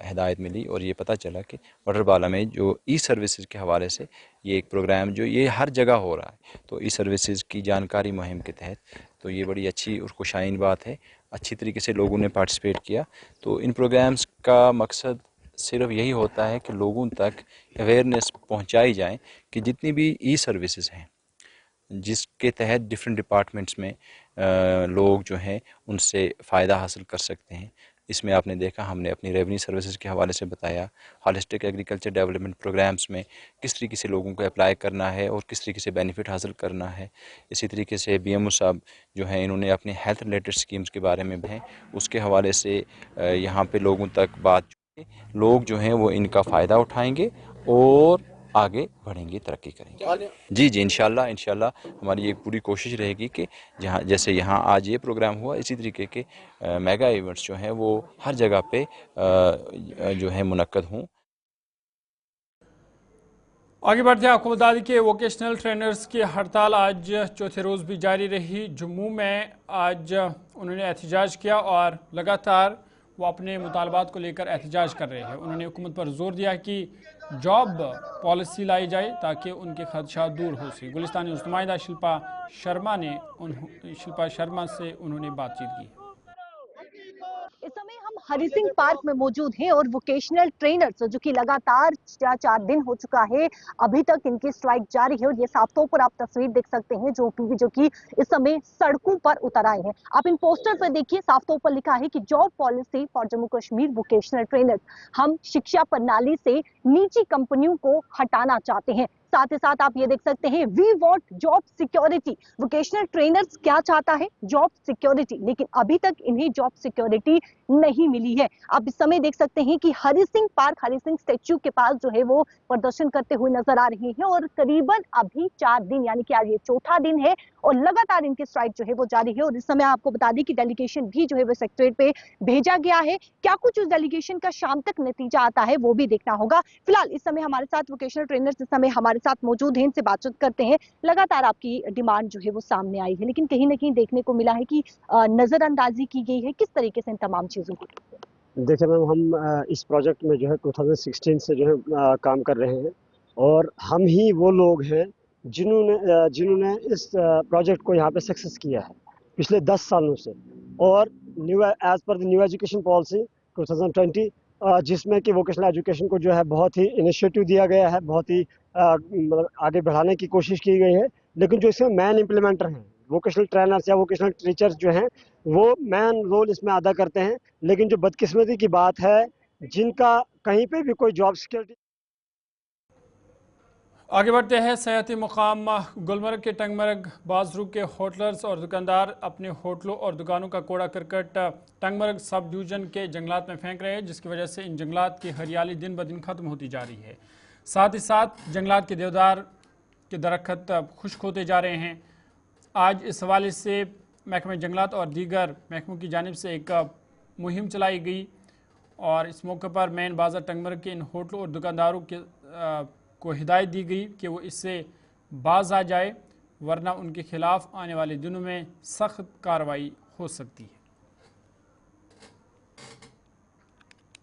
हिदायत मिली और ये पता चला कि वडरबाला में जो ई सर्विसेज के हवाले से ये एक प्रोग्राम जो ये हर जगह हो रहा है, तो ई सर्विसेज की जानकारी मुहिम के तहत तो ये बड़ी अच्छी और खुशाइन बात है। अच्छी तरीके से लोगों ने पार्टिसिपेट किया। तो इन प्रोग्राम्स का मकसद सिर्फ यही होता है कि लोगों तक अवेयरनेस पहुँचाई जाए कि जितनी भी ई सर्विसेज हैं जिसके तहत डिफरेंट डिपार्टमेंट्स में लोग जो हैं उनसे फ़ायदा हासिल कर सकते हैं। इसमें आपने देखा हमने अपनी रेवेन्यू सर्विसेज के हवाले से बताया, हॉलिस्टिक एग्रीकल्चर डेवलपमेंट प्रोग्राम्स में किस तरीके से लोगों को अप्लाई करना है और किस तरीके से बेनिफिट हासिल करना है। इसी तरीके से बीएमओ साहब जो हैं इन्होंने अपने हेल्थ रिलेटेड स्कीम्स के बारे में भी उसके हवाले से यहाँ पे लोगों तक बात, लोग जो हैं वो इनका फ़ायदा उठाएँगे और आगे बढ़ेंगे, तरक्की करेंगे। जी इंशाल्लाह हमारी एक पूरी कोशिश रहेगी कि जहाँ जैसे यहाँ आज ये प्रोग्राम हुआ इसी तरीके के मेगा इवेंट्स जो हैं वो हर जगह पे जो है मुनक्कद हों। आगे बढ़ते हैं, आपको बता दें कि वोकेशनल ट्रेनर्स की हड़ताल आज चौथे रोज़ भी जारी रही। जम्मू में आज उन्होंने एहतजाज किया और लगातार वो अपने मुतालबात को लेकर एहतजाज कर रहे हैं। उन्होंने हुकूमत पर जोर दिया कि जॉब पॉलिसी लाई जाए ताकि उनके खदशात दूर हो सके। गुलिस्तानी नुमाइंदा शिल्पा शर्मा से उन्होंने बातचीत की। इस समय हम हरि सिंह पार्क में मौजूद हैं और वोकेशनल ट्रेनर्स जो कि लगातार 4 दिन हो चुका है, अभी तक इनकी स्ट्राइक जारी है। और ये साफ तौर पर आप तस्वीर देख सकते हैं जो कि इस समय सड़कों पर उतर आए हैं। आप इन पोस्टर पर देखिए, साफ तौर पर लिखा है कि job policy for Jammu Kashmir vocational trainers. हम शिक्षा प्रणाली से निजी कंपनियों को हटाना चाहते हैं। साथ ही साथ आप ये देख सकते हैं, we want job security. Vocational trainers क्या चाहता है? जॉब सिक्योरिटी, लेकिन अभी तक इन्हें जॉब सिक्योरिटी नहीं मिली है। आप इस समय देख सकते हैं कि हरि सिंह पार्क, हरि सिंह स्टैच्यू के पास जो है वो प्रदर्शन करते हुए नजर आ रहे हैं और करीबन अभी 4 दिन यानी कि आज ये चौथा दिन है और लगातार इनकी स्ट्राइक जो है वो जारी है। और इस समय आपको बता दें कि डेलीगेशन भी जो है वो सेक्रेटरीट पे भेजा गया है। क्या कुछ उस डेलीगेशन का शाम तक नतीजा आता है वो भी देखना होगा। फिलहाल इस समय हमारे साथ वोकेशनल ट्रेनर्स इस समय हमारे साथ मौजूद हैं, इनसे बातचीत करते हैं। लगातार आपकी डिमांड जो है वो सामने आई है, लेकिन कहीं ना कहीं देखने को मिला है कि नजरअंदाजी की गई है। किस तरीके से इन तमाम चीजों को? देखिए मैम, हम इस प्रोजेक्ट में जो है 2016 से जो है काम कर रहे हैं और हम ही वो लोग हैं जिन्होंने इस प्रोजेक्ट को यहाँ पे सक्सेस किया है पिछले 10 सालों से। और न्यू एज पर द न्यू एजुकेशन पॉलिसी 2020 जिसमें कि वोकेशनल एजुकेशन को जो है बहुत ही इनिशिएटिव दिया गया है, बहुत ही मतलब आगे बढ़ाने की कोशिश की गई है। लेकिन जो इसमें मैन इम्प्लीमेंटर हैं, वोकेशनल ट्रेनर्स या वोकेशनल टीचर्स जो हैं वो मैन रोल इसमें अदा करते हैं। लेकिन जो बदकिस्मती की बात है, जिनका कहीं पे भी कोई जॉब सिक्योरिटी। आगे बढ़ते हैं। सयाहती मुकाम गुलमर्ग के टंगमर्ग बाजरू के होटलर्स और दुकानदार अपने होटलों और दुकानों का कूड़ा करकट टंगमर्ग सब डिवीज़न के जंगलात में फेंक रहे हैं, जिसकी वजह से इन जंगलात की हरियाली दिन ब दिन ख़त्म होती जा रही है। साथ ही साथ जंगलात के देवदार के दरख्त खुश्क होते जा रहे हैं। आज इस हवाले से महकमे जंगलात और दीगर महकमों की जानिब से एक मुहिम चलाई गई और इस मौके पर मेन बाजार टंगमर्ग के इन होटलों और दुकानदारों के को हिदायत दी गई कि वो इससे बाज आ जाए, वरना उनके खिलाफ आने वाले दिनों में सख्त कार्रवाई हो सकती है।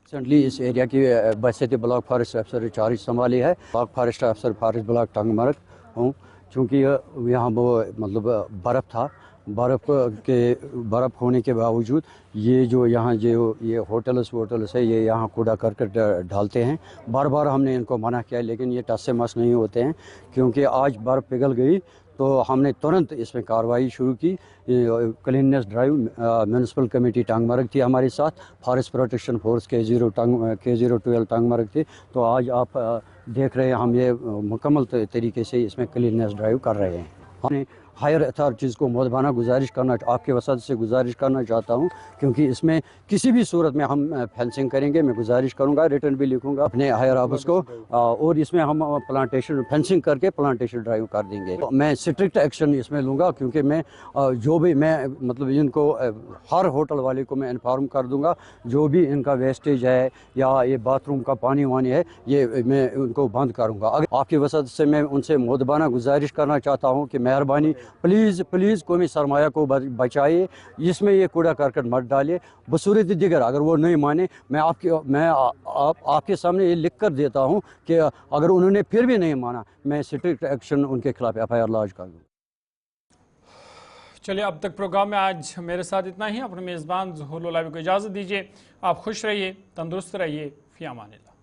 रिसेंटली इस एरिया की बहसीत ब्लॉक फॉरेस्ट अफसर चार्ज संभाली है। ब्लॉक फॉरेस्ट अफसर फॉरेस्ट ब्लॉक टंगमर्ग हूँ। चूँकि यहाँ वो मतलब बर्फ़ था, बर्फ़ होने के बावजूद ये जो यहाँ जो ये होटल्स है, ये यहाँ कूड़ा करकट डालते हैं। बार बार हमने इनको मना किया, लेकिन ये टस से मस नहीं होते हैं। क्योंकि आज बर्फ़ पिघल गई तो हमने तुरंत इसमें कार्रवाई शुरू की। Cleanness drive municipal committee Tangmarg थी हमारे साथ, forest protection force K012 Tangmarg थी। तो आज आप देख रहे हैं हम ये मुकम्मल तरीके से इसमें क्लीननेस ड्राइव कर रहे हैं। हमने हायर अथॉरिटीज़ को मुदबाना गुजारिश करना, आपके वसात से गुजारिश करना चाहता हूँ, क्योंकि इसमें किसी भी सूरत में हम फेंसिंग करेंगे, मैं गुजारिश करूँगा, रिटर्न भी लिखूँगा अपने हायर ऑफिस को, और इसमें हम प्लांटेशन फेंसिंग करके प्लांटेशन ड्राइव कर देंगे। मैं स्ट्रिक्ट एक्शन इसमें लूँगा, क्योंकि मैं जो भी मैं मतलब इनको हर होटल वाले को मैं इन्फॉर्म कर दूँगा, जो भी इनका वेस्टेज है या ये बाथरूम का पानी वानी है, ये मैं उनको बंद करूँगा। अगर आपकी वसात से मैं उनसे मुदबाना गुजारिश करना चाहता हूँ कि मेहरबानी प्लीज़ कौमी सरमाया को बचाइए, इसमें ये कूड़ा करकट मत डालिए। बसूरत दिगर अगर वो नहीं माने, मैं आपके सामने ये लिख कर देता हूँ कि अगर उन्होंने फिर भी नहीं माना, मैं स्ट्रिक्ट एक्शन उनके खिलाफ FIR लॉन्च कर दूँ। चलिए, अब तक प्रोग्राम में आज मेरे साथ इतना ही। अपने मेज़बान ज़ुहूर लोलावी को इजाज़त दीजिए। आप खुश रहिए, तंदुरुस्त रहिए। फ़ी अमानिल्लाह।